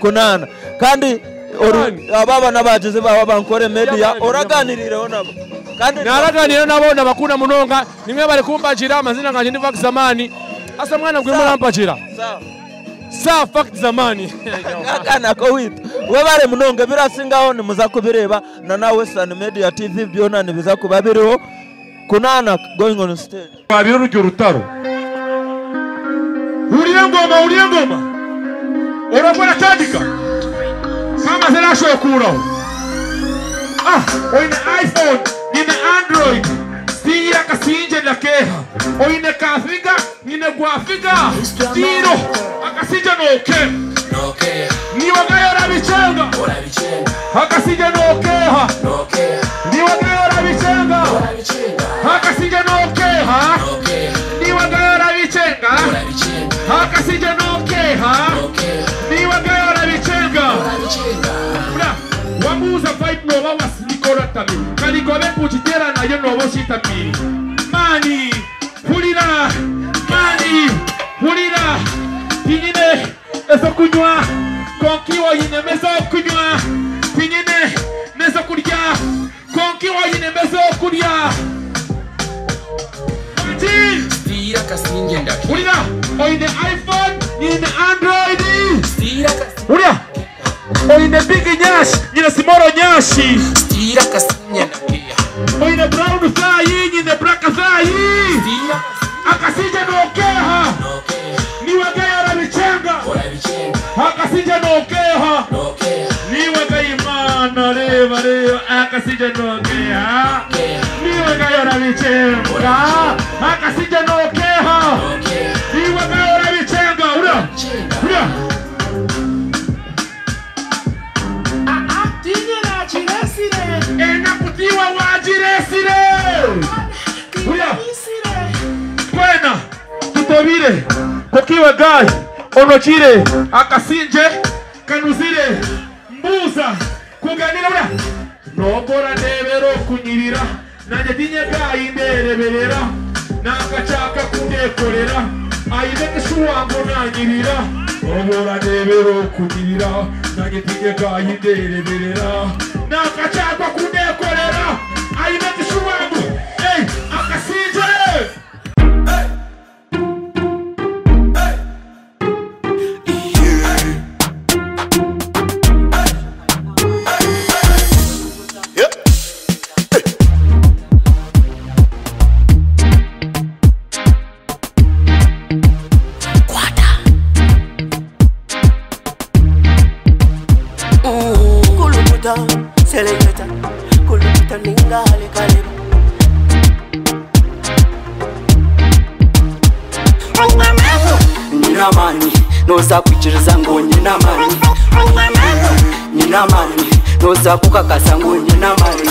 kunana kandi ababa nabagize baba bankore media oraganirire nabo kandi naraganira nabo nabakunda munonga nimwe bari kumbajira amazina nganje ndi Fact Zamani asa mwana ngwe murampajira sa Fact Zamani akana ko wita we bare munonga birasingaho ni muza kubireba na nawe Sun Media TV byona ni biza kuba biriho kunana going on stage babiro rujyo rutaro uriye ngoma urabona tandika kama zirashoye kuraho oine iPhone nine Android stira kasinje lakeha oine kafiga nine gwafiga stiro akasinje noke ni wagayora bichenga akasinje nokeha ni wagayora bichenga akasinje nokeha ni wagayora bichenga akasinje nokeha ni wagayora bichenga wamuza fight no bawasikora tabi kalikobe kuchitera nayo no boshitapiri mani hulira tinyine eso kunywa konkiwa yine meso kunywa tinyine meso kurya konkiwa yine meso kurya stira kasinje ndaki hulira oine iPhone yine Android stira hulira oine big nyash yine simoro nyashi stira kasinje ndaki oine brown thai yine black thai stira akasinje nokeha ni wagayara bichenga akasinje nokeha ni wagayimana reba akasinje nokeha ni wagayara bichenga akasinje nokeha ni wagayara bichenga ura tinyera chiresire enakutiwa wajiresire ura kwena tutobire kokiwe gai onokire akasinje kanuzire mbuza kuganira ura nogora nebero kunyirira nanje tinye gai ndereberera nakachaka kundekorera ayibeke shuwango nanyirira nogora nebero kunyirira nanje tinye gai ndereberera nakachaka kundekorera ayibeke shuwango hey akasinje Selecta, kuluta ningale kale. Nina mani, noza kuchiriza ngo nina mani. Nina mani, noza kukakasa ngo nina mani.